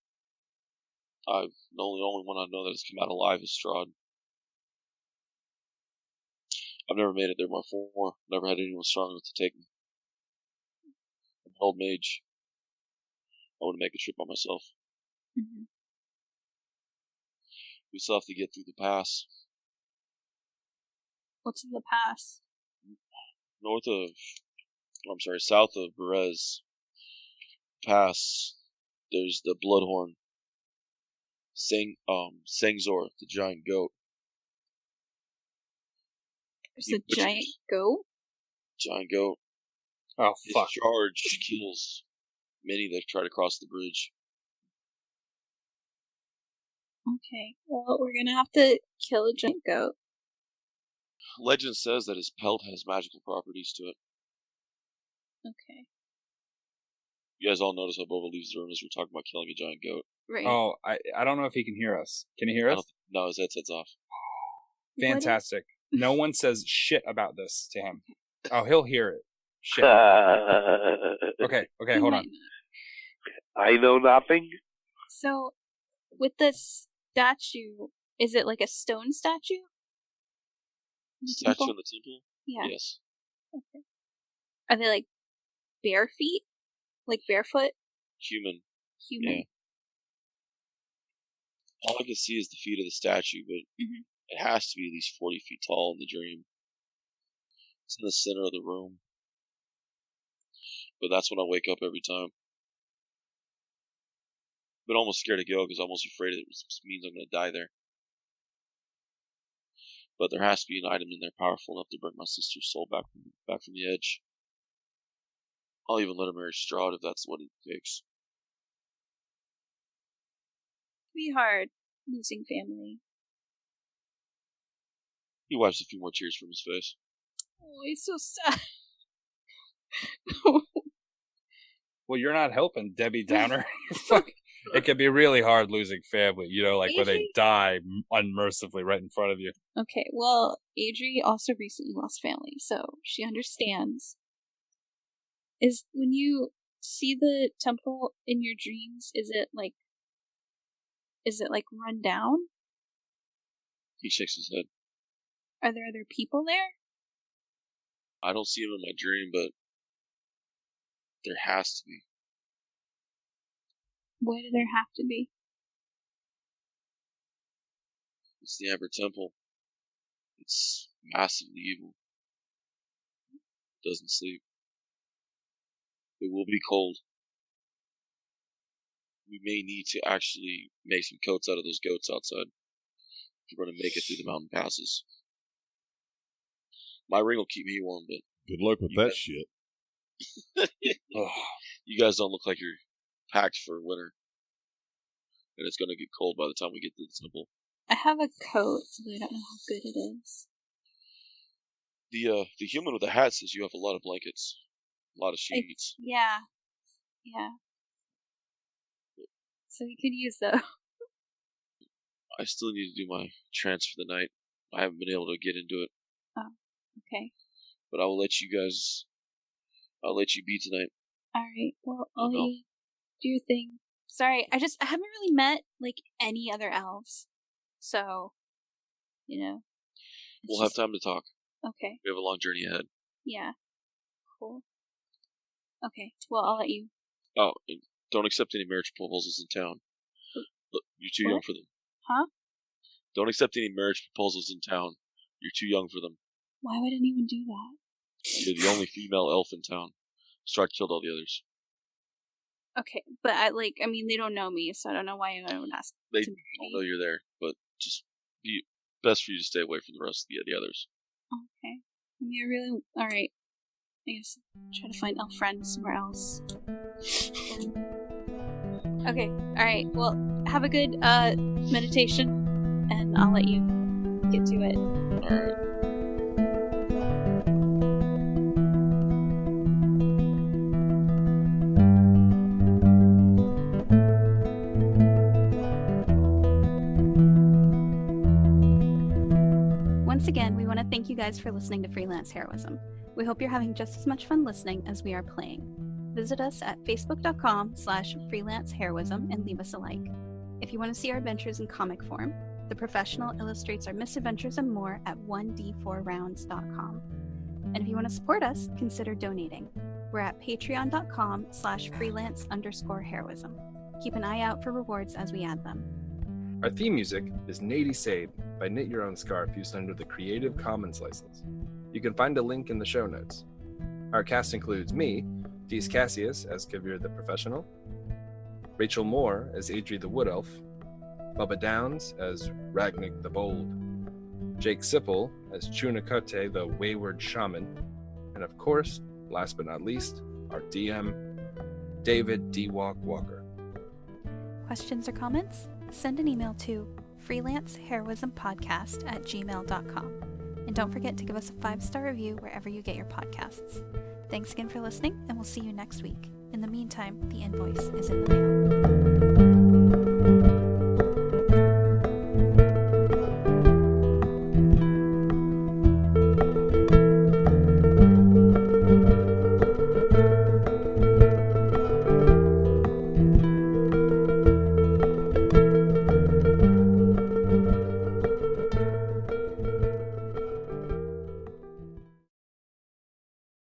The only one I know that has come out alive is Strahd. I've never made it there before. Never had anyone strong enough to take me. I'm an old mage. I want to make a trip by myself. Mm-hmm. We still have to get through the pass. What's in the pass? South of Berez Pass, there's the Bloodhorn. Sangzor, the giant goat. There's a giant goat? Giant goat. Oh, His fuck. charge kills many that try to cross the bridge. Okay, well, we're gonna have to kill a giant goat. Legend says that his pelt has magical properties to it. Okay. You guys all notice how Boba leaves the room as we're talking about killing a giant goat. Right. Oh, I don't know if he can hear us. Can he hear us? No, his headset's off. Fantastic. No one says shit about this to him. Oh, he'll hear it. Shit. Okay, hold on. I know nothing. So, with the statue, is it like a stone statue? Statue in the temple? Yeah. Yes. Okay. Are they bare feet? Like barefoot? Human. Human? Yeah. All I can see is the feet of the statue, but it has to be at least 40 feet tall in the dream. It's in the center of the room. But that's when I wake up every time. But almost scared to go because I'm almost afraid it means I'm going to die there. But there has to be an item in there powerful enough to bring my sister's soul back from the edge. I'll even let her marry Strahd if that's what it takes. It'd be hard losing family. He wipes a few more tears from his face. Oh, he's so sad. Well, you're not helping, Debbie Downer. Fuck. It can be really hard losing family, like when they Adri? die unmercifully right in front of you. Okay, well, Adri also recently lost family, so she understands. Is when you see the temple in your dreams, is it like run down? He shakes his head. Are there other people there? I don't see him in my dream, but there has to be. Why do there have to be? It's the Amber Temple. It's massively evil. It doesn't sleep. It will be cold. We may need to actually make some coats out of those goats outside if we're going to make it through the mountain passes. My ring will keep me warm, but Good luck with that shit. you guys don't look like you're packed for winter. And it's going to get cold by the time we get to the temple. I have a coat, but I don't know how good it is. The human with the hat says you have a lot of blankets, a lot of sheets. Yeah. So we could use those. I still need to do my trance for the night. I haven't been able to get into it. Oh, okay. But I will let you be tonight. Alright, well, I'll let you do your thing. Sorry, I haven't really met, any other elves. So, We'll have time to talk. Okay. We have a long journey ahead. Yeah. Cool. Okay, well, I'll let you. Oh, and don't accept any marriage proposals in town. Look, you're too young for them. Huh? Don't accept any marriage proposals in town. You're too young for them. Why would anyone do that? You're the only female elf in town. Strahd killed all the others. Okay, but they don't know me, so I don't know why anyone would ask. They don't know you're there, but just be best for you to stay away from the rest of the others. Okay. I mean, alright. I guess try to find elf friends somewhere else. Okay, alright. Well, have a good meditation, and I'll let you get to it. Alright. Once again, we want to thank you guys for listening to Freelance Heroism. We hope you're having just as much fun listening as we are playing. Visit us at facebook.com/freelanceheroism and leave us a like. If you want to see our adventures in comic form, The Professional illustrates our misadventures and more at 1d4rounds.com. And if you want to support us, consider donating. We're at patreon.com/freelance_heroism. Keep an eye out for rewards as we add them. Our theme music is Nady Sade by Knit Your Own Scarf, used under the Creative Commons license. You can find a link in the show notes. Our cast includes me, Dees Cassius as Kavir the Professional, Rachel Moore as Adri the Wood Elf, Bubba Downs as Ragnik the Bold, Jake Sipple as Chunakute the Wayward Shaman, and of course, last but not least, our DM, David D. Walker. Questions or comments? Send an email to freelanceheroismpodcast@gmail.com. And don't forget to give us a 5-star review wherever you get your podcasts. Thanks again for listening, and we'll see you next week. In the meantime, the invoice is in the mail.